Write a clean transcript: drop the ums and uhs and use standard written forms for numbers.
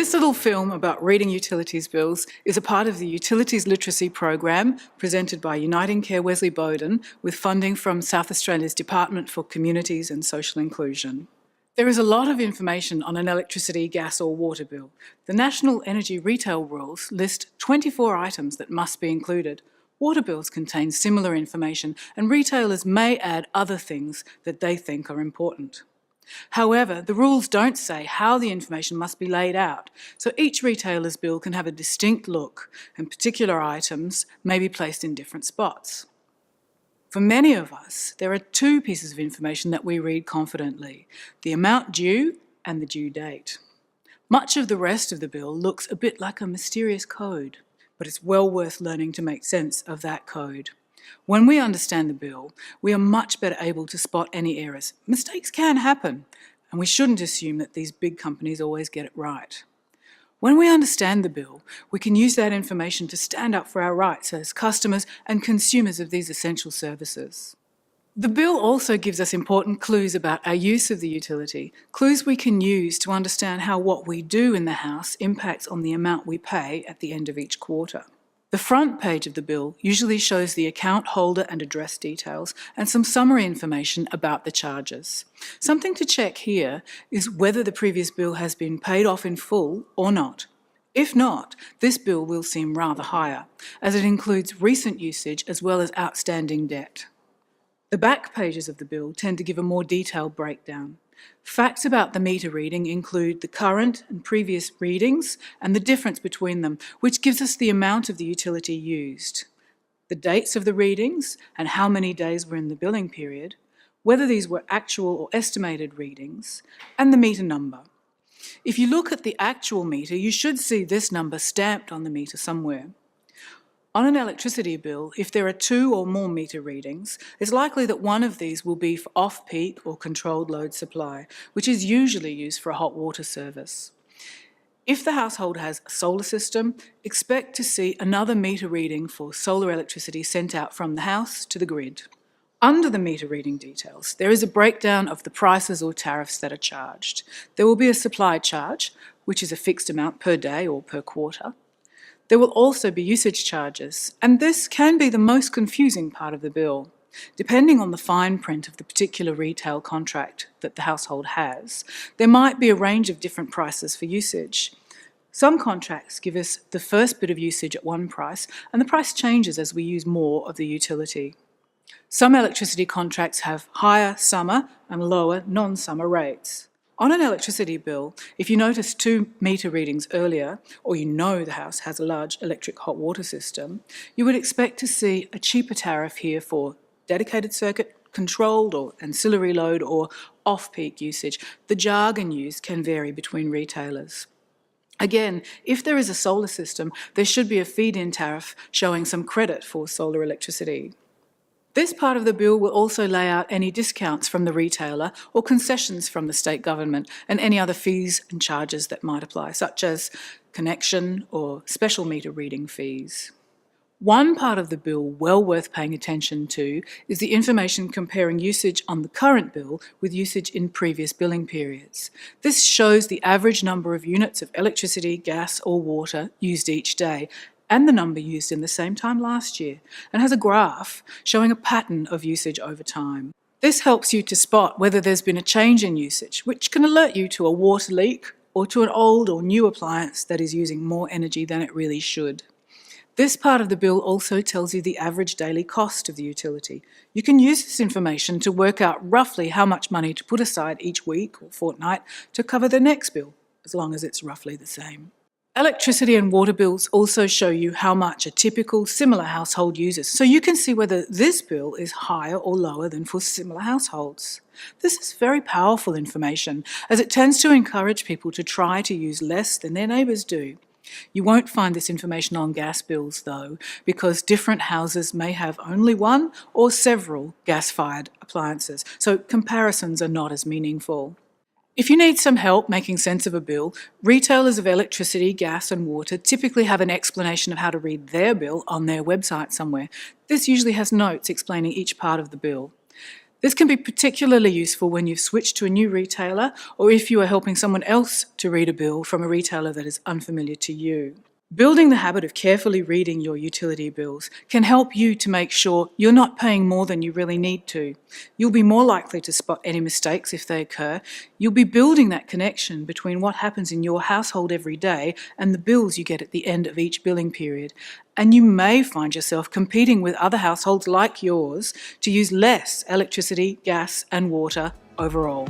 This little film about reading utilities bills is a part of the Utilities Literacy Program presented by Uniting Care Wesley Bowden with funding from South Australia's Department for Communities and Social Inclusion. There is a lot of information on an electricity, gas or water bill. The National Energy Retail Rules list 24 items that must be included. Water bills contain similar information and retailers may add other things that they think are important. However, the rules don't say how the information must be laid out, so each retailer's bill can have a distinct look and particular items may be placed in different spots. For many of us, there are two pieces of information that we read confidently: the amount due and the due date. Much of the rest of the bill looks a bit like a mysterious code, but it's well worth learning to make sense of that code. When we understand the bill, we are much better able to spot any errors. Mistakes can happen, and we shouldn't assume that these big companies always get it right. When we understand the bill, we can use that information to stand up for our rights as customers and consumers of these essential services. The bill also gives us important clues about our use of the utility, clues we can use to understand how what we do in the house impacts on the amount we pay at the end of each quarter. The front page of the bill usually shows the account holder and address details and some summary information about the charges. Something to check here is whether the previous bill has been paid off in full or not. If not, this bill will seem rather higher, as it includes recent usage as well as outstanding debt. The back pages of the bill tend to give a more detailed breakdown. Facts about the meter reading include the current and previous readings and the difference between them, which gives us the amount of the utility used, the dates of the readings and how many days were in the billing period, whether these were actual or estimated readings, and the meter number. If you look at the actual meter, you should see this number stamped on the meter somewhere. On an electricity bill, if there are 2 or more meter readings, it's likely that one of these will be for off-peak or controlled load supply, which is usually used for a hot water service. If the household has a solar system, expect to see another meter reading for solar electricity sent out from the house to the grid. Under the meter reading details, there is a breakdown of the prices or tariffs that are charged. There will be a supply charge, which is a fixed amount per day or per quarter. There will also be usage charges, and this can be the most confusing part of the bill. Depending on the fine print of the particular retail contract that the household has, there might be a range of different prices for usage. Some contracts give us the first bit of usage at one price, and the price changes as we use more of the utility. Some electricity contracts have higher summer and lower non-summer rates. On an electricity bill, if you notice 2 meter readings earlier, or you know the house has a large electric hot water system, you would expect to see a cheaper tariff here for dedicated circuit, controlled or ancillary load, or off-peak usage. The jargon used can vary between retailers. Again, if there is a solar system, there should be a feed-in tariff showing some credit for solar electricity. This part of the bill will also lay out any discounts from the retailer or concessions from the state government and any other fees and charges that might apply, such as connection or special meter reading fees. One part of the bill well worth paying attention to is the information comparing usage on the current bill with usage in previous billing periods. This shows the average number of units of electricity, gas or water used each day, and the number used in the same time last year, and has a graph showing a pattern of usage over time. This helps you to spot whether there's been a change in usage, which can alert you to a water leak or to an old or new appliance that is using more energy than it really should. This part of the bill also tells you the average daily cost of the utility. You can use this information to work out roughly how much money to put aside each week or fortnight to cover the next bill, as long as it's roughly the same. Electricity and water bills also show you how much a typical similar household uses, so you can see whether this bill is higher or lower than for similar households. This is very powerful information, as it tends to encourage people to try to use less than their neighbours do. You won't find this information on gas bills though, because different houses may have only one or several gas-fired appliances, so comparisons are not as meaningful. If you need some help making sense of a bill, retailers of electricity, gas and water typically have an explanation of how to read their bill on their website somewhere. This usually has notes explaining each part of the bill. This can be particularly useful when you've switched to a new retailer or if you are helping someone else to read a bill from a retailer that is unfamiliar to you. Building the habit of carefully reading your utility bills can help you to make sure you're not paying more than you really need to. You'll be more likely to spot any mistakes if they occur. You'll be building that connection between what happens in your household every day and the bills you get at the end of each billing period. And you may find yourself competing with other households like yours to use less electricity, gas, and water overall.